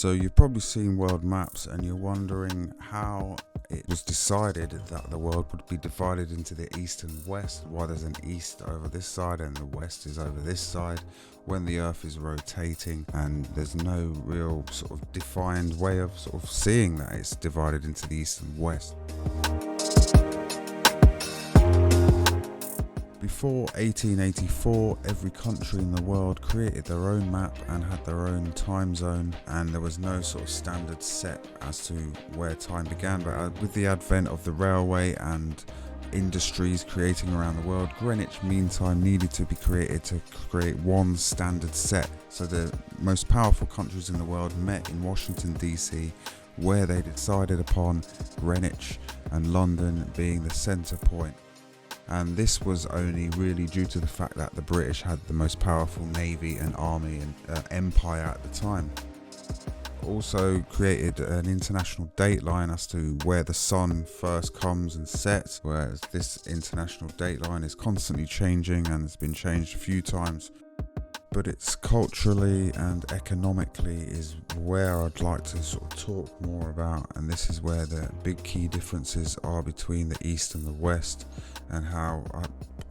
So you've probably seen world maps and you're wondering how it was decided that the world would be divided into the east and west, why there's an east over this side and the west is over this side, when the earth is rotating, and there's no real sort of defined way of sort of seeing that it's divided into the east and west. Before 1884, every country in the world created their own map and had their own time zone, and there was no sort of standard set as to where time began. But with the advent of the railway and industries creating around the world, Greenwich Mean Time needed to be created to create one standard set. So the most powerful countries in the world met in Washington DC, where they decided upon Greenwich and London being the centre point. And this was only really due to the fact that the British had the most powerful navy and army and empire at the time. Also created an international dateline as to where the sun first comes and sets, whereas this international dateline is constantly changing and has been changed a few times. But it's culturally and economically is where I'd like to sort of talk more about, and this is where the big key differences are between the East and the West, and how I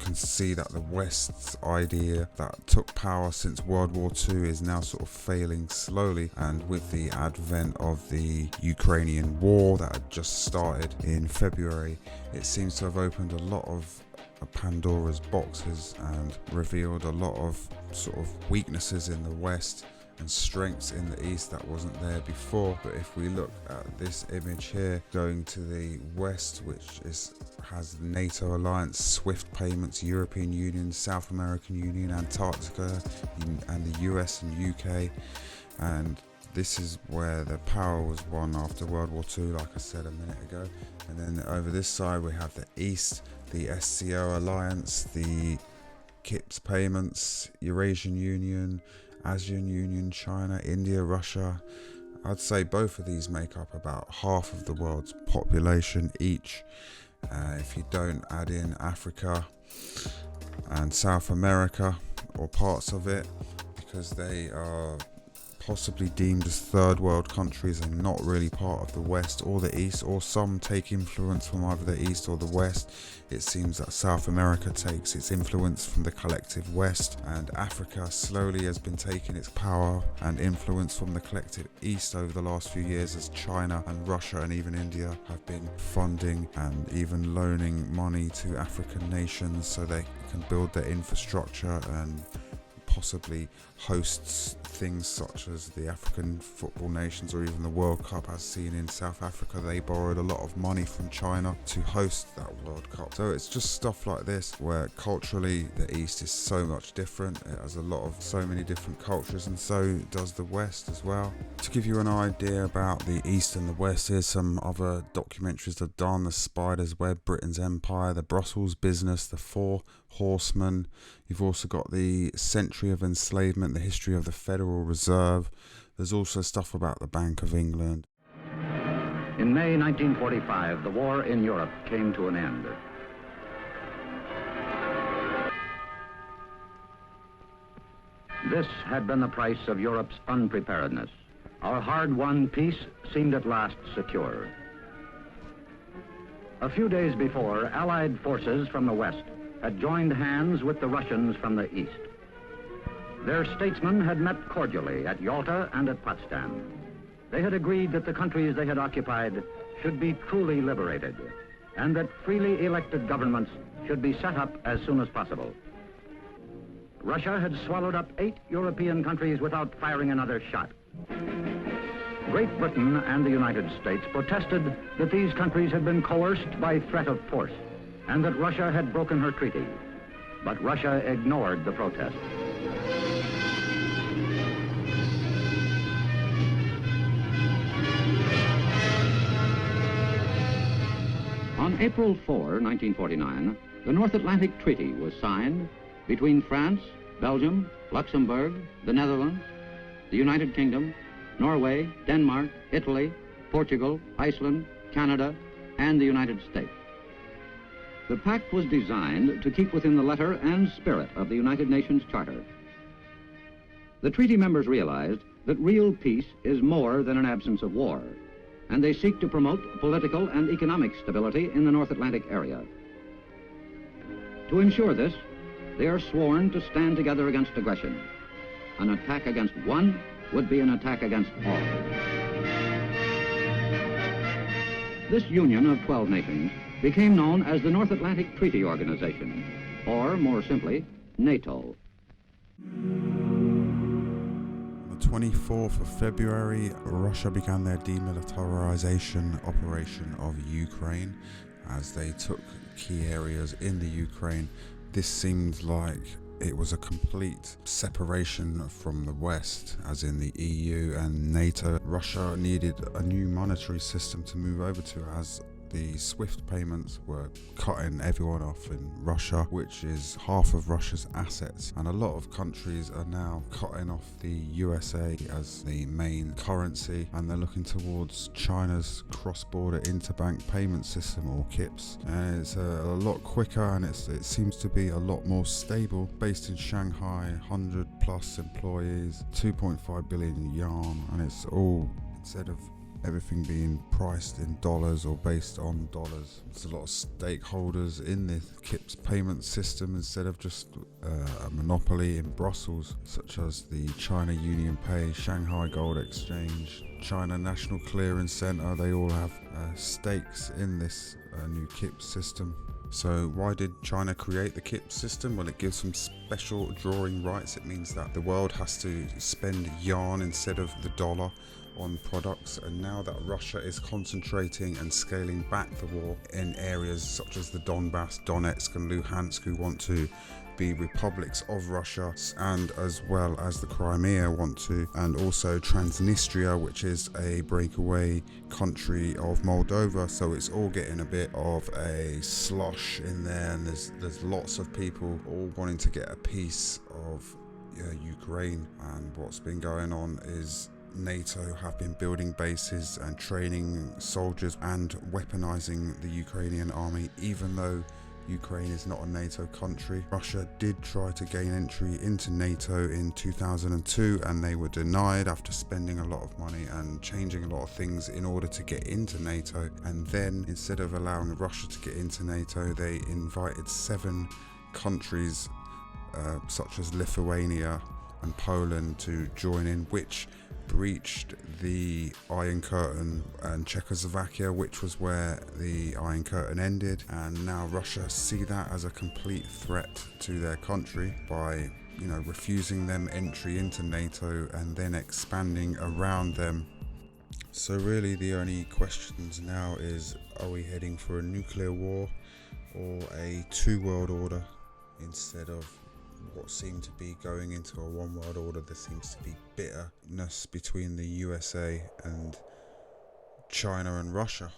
can see that the West's idea that took power since World War II is now sort of failing slowly, and with the advent of the Ukrainian war that had just started in February, it seems to have opened a lot of Pandora's boxes and revealed a lot of sort of weaknesses in the West and strengths in the East that wasn't there before. But if we look at this image here, going to the West, which has the NATO alliance, SWIFT payments, European Union, South American Union, Antarctica, and the US and UK, and this is where the power was won after World War II, like I said a minute ago. And then over this side we have the East, the SCO alliance, the KIPS payments, Eurasian Union, ASEAN Union, China, India, Russia. I'd say both of these make up about half of the world's population each, if you don't add in Africa and South America or parts of it, because they are possibly deemed as third world countries and not really part of the West or the East, or some take influence from either the East or the West. It seems that South America takes its influence from the collective West, and Africa slowly has been taking its power and influence from the collective East over the last few years, as China and Russia and even India have been funding and even loaning money to African nations so they can build their infrastructure and possibly hosts things such as the African football nations or even the World Cup, as seen in South Africa. They borrowed a lot of money from China to host that World Cup. So it's just stuff like this where culturally the East is so much different. It has so many different cultures, and so does the West as well. To give you an idea about the East and the West, here's some other documentaries I've done: The Spider's Web, Britain's Empire, The Brussels Business, The Four Horsemen. You've also got The Century of Enslavement, The History of the Federal Reserve. There's also stuff about the Bank of England. In May 1945, the war in Europe came to an end. This had been the price of Europe's unpreparedness. Our hard-won peace seemed at last secure. A few days before, Allied forces from the West had joined hands with the Russians from the East. Their statesmen had met cordially at Yalta and at Potsdam. They had agreed that the countries they had occupied should be truly liberated, and that freely elected governments should be set up as soon as possible. Russia had swallowed up 8 European countries without firing another shot. Great Britain and the United States protested that these countries had been coerced by threat of force, and that Russia had broken her treaty. But Russia ignored the protest. On April 4, 1949, the North Atlantic Treaty was signed between France, Belgium, Luxembourg, the Netherlands, the United Kingdom, Norway, Denmark, Italy, Portugal, Iceland, Canada, and the United States. The pact was designed to keep within the letter and spirit of the United Nations Charter. The treaty members realized that real peace is more than an absence of war, and they seek to promote political and economic stability in the North Atlantic area. To ensure this, they are sworn to stand together against aggression. An attack against one would be an attack against all. This union of 12 nations became known as the North Atlantic Treaty Organization, or more simply, NATO. On the 24th of February, Russia began their demilitarization operation of Ukraine as they took key areas in the Ukraine. This seemed like it was a complete separation from the West, as in the EU and NATO. Russia needed a new monetary system to move over to, as the SWIFT payments were cutting everyone off in Russia, which is half of Russia's assets. And a lot of countries are now cutting off the USA as the main currency, and they're looking towards China's cross-border interbank payment system, or KIPS. And it's a lot quicker, and it seems to be a lot more stable. Based in Shanghai, 100 plus employees, 2.5 billion yuan, and it's all, instead of everything being priced in dollars or based on dollars. There's a lot of stakeholders in the KIPS payment system instead of just a monopoly in Brussels, such as the China Union Pay, Shanghai Gold Exchange, China National Clearance Center. They all have stakes in this new KIPS system. So why did China create the KIPS system? Well, it gives them special drawing rights. It means that the world has to spend yuan instead of the dollar on products, and now that Russia is concentrating and scaling back the war in areas such as the Donbass, Donetsk and Luhansk, who want to be republics of Russia, and as well as the Crimea want to, and also Transnistria, which is a breakaway country of Moldova. So it's all getting a bit of a slush in there, and there's lots of people all wanting to get a piece of Ukraine. And what's been going on is NATO have been building bases and training soldiers and weaponizing the Ukrainian army, even though Ukraine is not a NATO country. Russia did try to gain entry into NATO in 2002, and they were denied after spending a lot of money and changing a lot of things in order to get into NATO. And then, instead of allowing Russia to get into NATO, they invited 7 countries such as Lithuania and Poland to join in, which breached the Iron Curtain, and Czechoslovakia, which was where the Iron Curtain ended. And now Russia see that as a complete threat to their country by, refusing them entry into NATO and then expanding around them. So really the only questions now is, are we heading for a nuclear war or a 2-world order instead of what seemed to be going into a 1-world order? There seems to be bitterness between the USA and China and Russia.